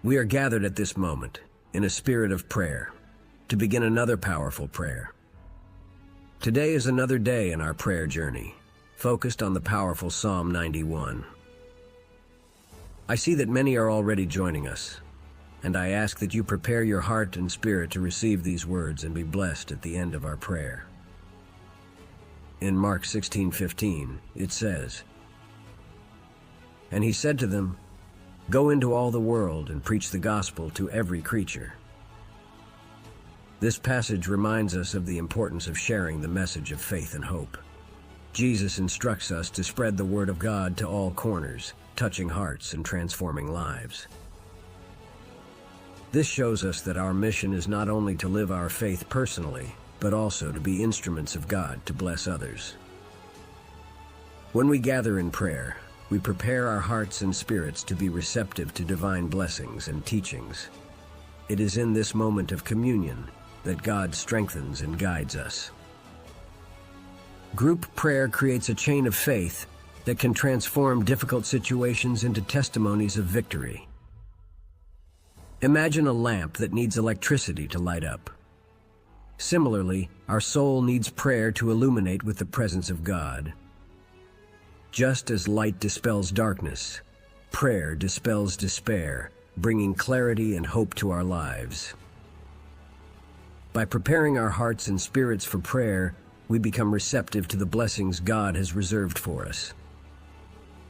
We are gathered at this moment in a spirit of prayer to begin another powerful prayer. Today is another day in our prayer journey, focused on the powerful Psalm 91. I see that many are already joining us, and I ask that you prepare your heart and spirit to receive these words and be blessed at the end of our prayer. In Mark 16:15, it says, "And he said to them, 'Go into all the world and preach the gospel to every creature.'" This passage reminds us of the importance of sharing the message of faith and hope. Jesus instructs us to spread the word of God to all corners, touching hearts and transforming lives. This shows us that our mission is not only to live our faith personally, but also to be instruments of God to bless others. When we gather in prayer, we prepare our hearts and spirits to be receptive to divine blessings and teachings. It is in this moment of communion that God strengthens and guides us. Group prayer creates a chain of faith that can transform difficult situations into testimonies of victory. Imagine a lamp that needs electricity to light up. Similarly, our soul needs prayer to illuminate with the presence of God. Just as light dispels darkness, prayer dispels despair, bringing clarity and hope to our lives. By preparing our hearts and spirits for prayer, we become receptive to the blessings God has reserved for us.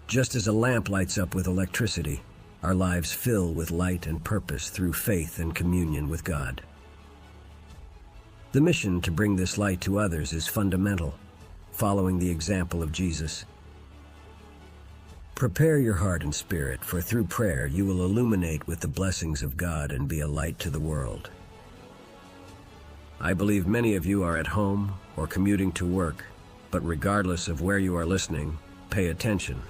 Just as a lamp lights up with electricity, our lives fill with light and purpose through faith and communion with God. The mission to bring this light to others is fundamental, following the example of Jesus. Prepare your heart and spirit, for through prayer you will illuminate with the blessings of God and be a light to the world. I believe many of you are at home or commuting to work, but regardless of where you are listening, pay attention.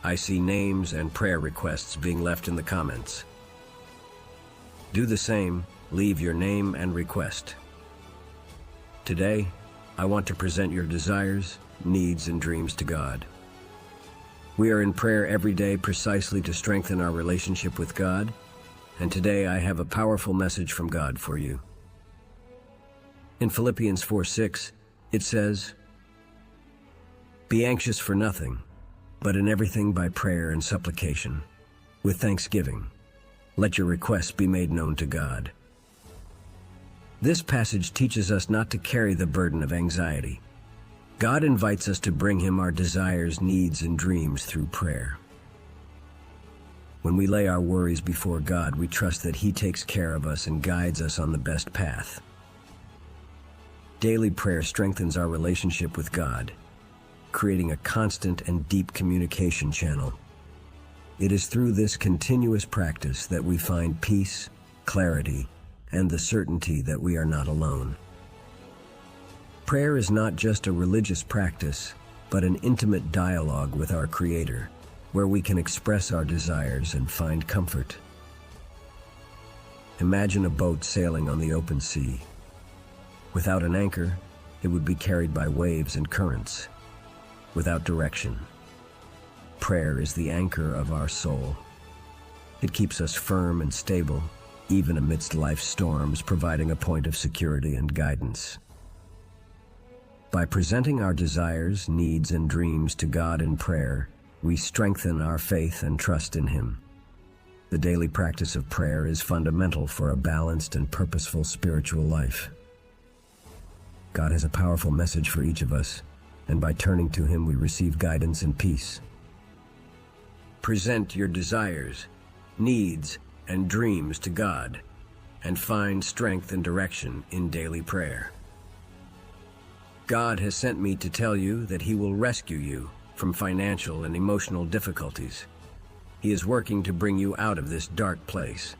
I see names and prayer requests being left in the comments. Do the same, leave your name and request. Today, I want to present your desires, needs, and dreams to God. We are in prayer every day precisely to strengthen our relationship with God, and today I have a powerful message from God for you. In Philippians 4:6, it says, "Be anxious for nothing, but in everything by prayer and supplication, with thanksgiving, let your requests be made known to God." This passage teaches us not to carry the burden of anxiety. God invites us to bring Him our desires, needs, and dreams through prayer. When we lay our worries before God, we trust that He takes care of us and guides us on the best path. Daily prayer strengthens our relationship with God, creating a constant and deep communication channel. It is through this continuous practice that we find peace, clarity, and the certainty that we are not alone. Prayer is not just a religious practice, but an intimate dialogue with our Creator, where we can express our desires and find comfort. Imagine a boat sailing on the open sea. Without an anchor, it would be carried by waves and currents. Without direction, prayer is the anchor of our soul. It keeps us firm and stable, even amidst life's storms, providing a point of security and guidance. By presenting our desires, needs, and dreams to God in prayer, we strengthen our faith and trust in Him. The daily practice of prayer is fundamental for a balanced and purposeful spiritual life. God has a powerful message for each of us, and by turning to Him we receive guidance and peace. Present your desires, needs, and dreams to God, and find strength and direction in daily prayer. God has sent me to tell you that He will rescue you from financial and emotional difficulties. He is working to bring you out of this dark place.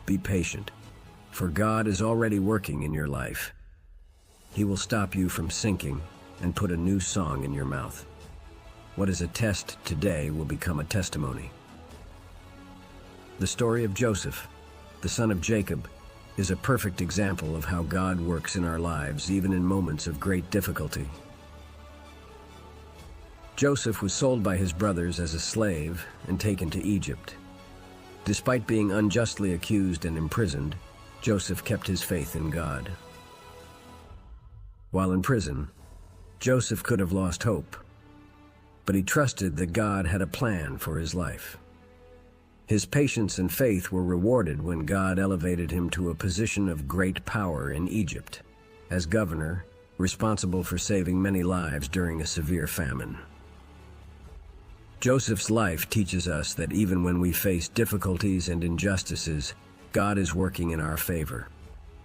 Be patient, for God is already working in your life. He will stop you from sinking and put a new song in your mouth. What is a test today will become a testimony. The story of Joseph, the son of Jacob, is a perfect example of how God works in our lives, even in moments of great difficulty. Joseph was sold by his brothers as a slave and taken to Egypt. Despite being unjustly accused and imprisoned, Joseph kept his faith in God. While in prison, Joseph could have lost hope, but he trusted that God had a plan for his life. His patience and faith were rewarded when God elevated him to a position of great power in Egypt, as governor, responsible for saving many lives during a severe famine. Joseph's life teaches us that even when we face difficulties and injustices, God is working in our favor.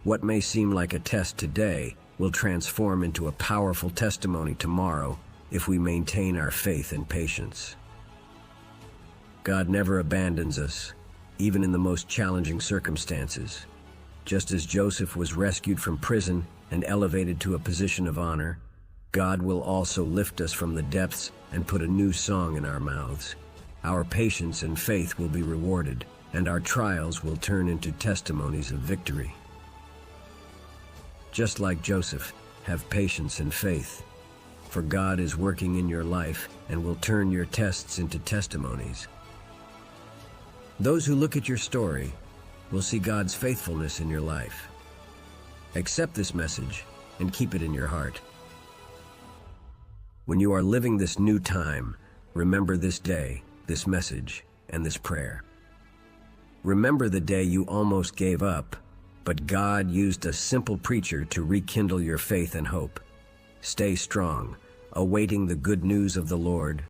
What may seem like a test today will transform into a powerful testimony tomorrow if we maintain our faith and patience. God never abandons us, even in the most challenging circumstances. Just as Joseph was rescued from prison and elevated to a position of honor, God will also lift us from the depths and put a new song in our mouths. Our patience and faith will be rewarded, and our trials will turn into testimonies of victory. Just like Joseph, have patience and faith, for God is working in your life and will turn your tests into testimonies. Those who look at your story will see God's faithfulness in your life. Accept this message and keep it in your heart. When you are living this new time, remember this day, this message, and this prayer. Remember the day you almost gave up, but God used a simple preacher to rekindle your faith and hope. Stay strong, awaiting the good news of the Lord.